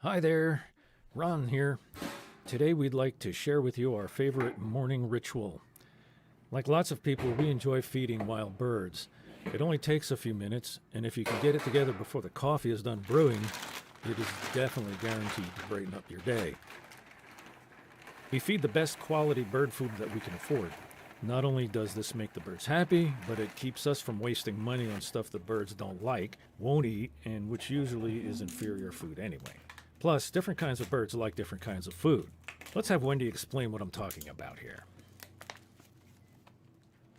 Hi there, Ron here. Today we'd like to share with you our favorite morning ritual. Like lots of people, we enjoy feeding wild birds. It only takes a few minutes, and if you can get it together before the coffee is done brewing, it is definitely guaranteed to brighten up your day. We feed the best quality bird food that we can afford. Not only does this make the birds happy, but it keeps us from wasting money on stuff the birds don't like, won't eat, and which usually is inferior food anyway. Plus, different kinds of birds like different kinds of food. Let's have Wendy explain what I'm talking about here.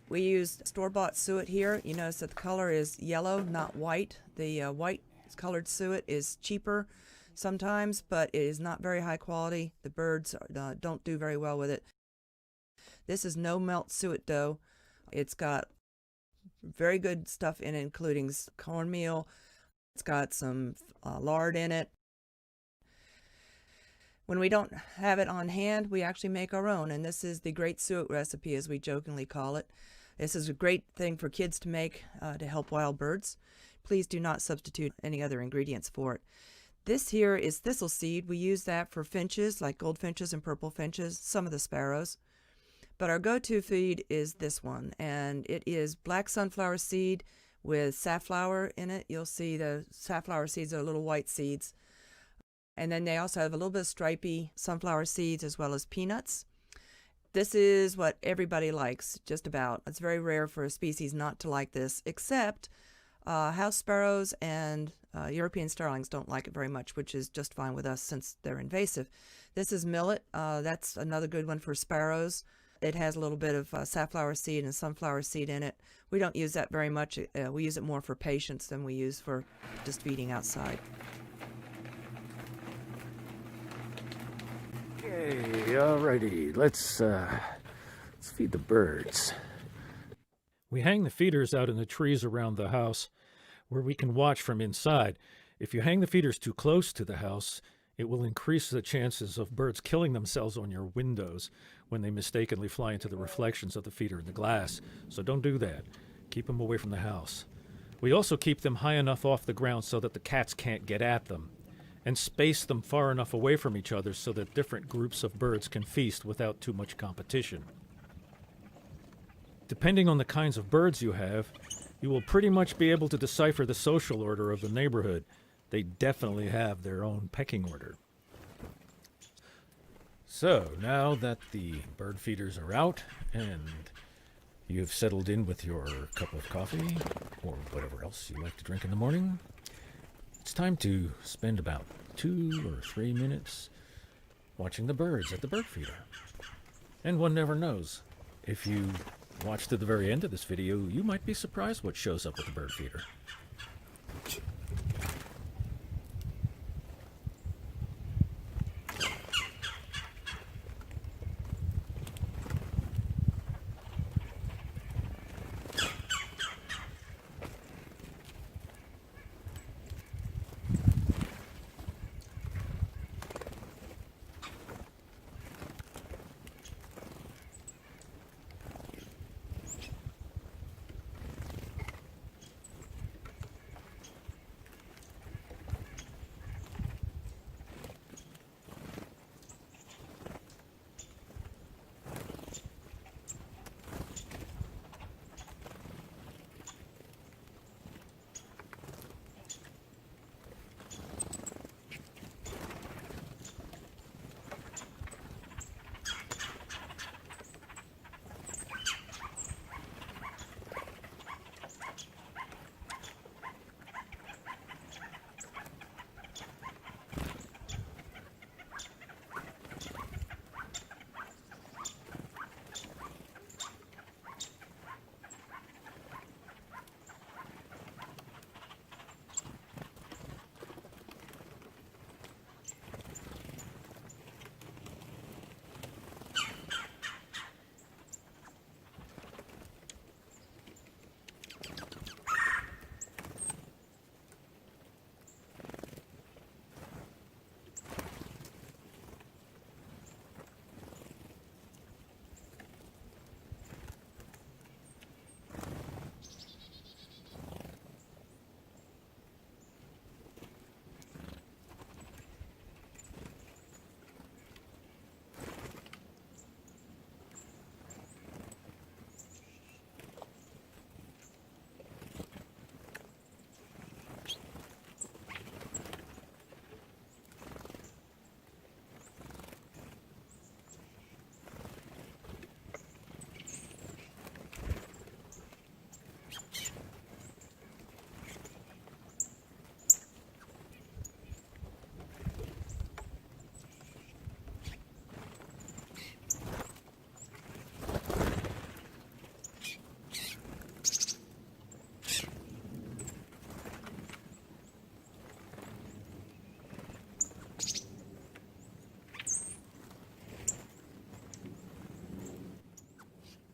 We use store-bought suet here. You notice that the color is yellow, not white. The white colored suet is cheaper sometimes, but it is not very high quality. The birds don't do very well with it. This is no-melt suet dough. It's got very good stuff in it, including cornmeal. It's got some lard in it. When we don't have it on hand, we actually make our own, and this is the Great Suet recipe, as we jokingly call it. This is a great thing for kids to make to help wild birds. Please do not substitute any other ingredients for it. This here is thistle seed. We use that for finches, like goldfinches and purple finches, some of the sparrows. But our go-to feed is this one, and it is black sunflower seed with safflower in it. You'll see the safflower seeds are little white seeds. And then they also have a little bit of stripy sunflower seeds as well as peanuts. This is what everybody likes, just about. It's very rare for a species not to like this, except house sparrows and European starlings don't like it very much, which is just fine with us since they're invasive. This is millet. That's another good one for sparrows. It has a little bit of safflower seed and sunflower seed in it. We don't use that very much. We use it more for patience than we use for just feeding outside. Okay, alrighty, let's feed the birds. We hang the feeders out in the trees around the house where we can watch from inside. If you hang the feeders too close to the house, it will increase the chances of birds killing themselves on your windows when they mistakenly fly into the reflections of the feeder in the glass. So don't do that. Keep them away from the house. We also keep them high enough off the ground so that the cats can't get at them, and space them far enough away from each other so that different groups of birds can feast without too much competition. Depending on the kinds of birds you have, you will pretty much be able to decipher the social order of the neighborhood. They definitely have their own pecking order. So, now that the bird feeders are out and you've settled in with your cup of coffee or whatever else you like to drink in the morning, it's time to spend about 2 or 3 minutes watching the birds at the bird feeder. And one never knows. If you watch to the very end of this video, you might be surprised what shows up at the bird feeder.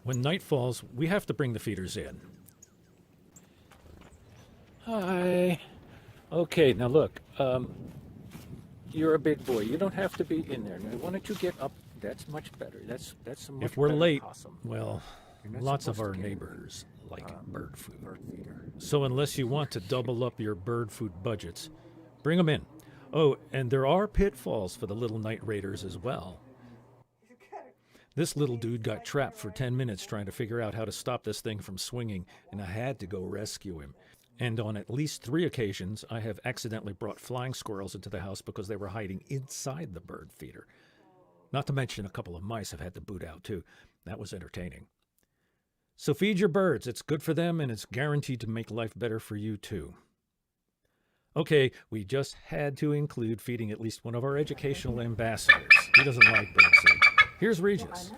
When night falls, we have to bring the feeders in. Hi. Okay, now look, you're a big boy. You don't have to be in there. Now, why don't you get up? That's much better. That's a much If we're better late, possum. well, You're not lots of supposed our to get neighbors like bird food. Bird feeder. So unless you want to double up your bird food budgets, bring them in. Oh, and there are pitfalls for the little night raiders as well. This little dude got trapped for 10 minutes trying to figure out how to stop this thing from swinging, and I had to go rescue him. And on at least 3 occasions, I have accidentally brought flying squirrels into the house because they were hiding inside the bird feeder. Not to mention a couple of mice have had to boot out too. That was entertaining. So feed your birds. It's good for them, and it's guaranteed to make life better for you too. Okay, we just had to include feeding at least one of our educational ambassadors. He doesn't like birdseed. Here's Regis.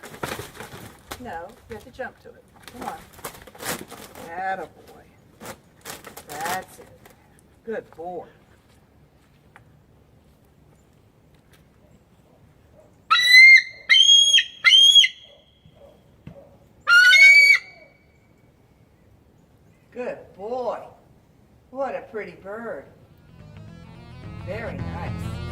No, you have to jump to it. Come on. Attaboy. That's it. Good boy. Good boy. What a pretty bird. Very nice.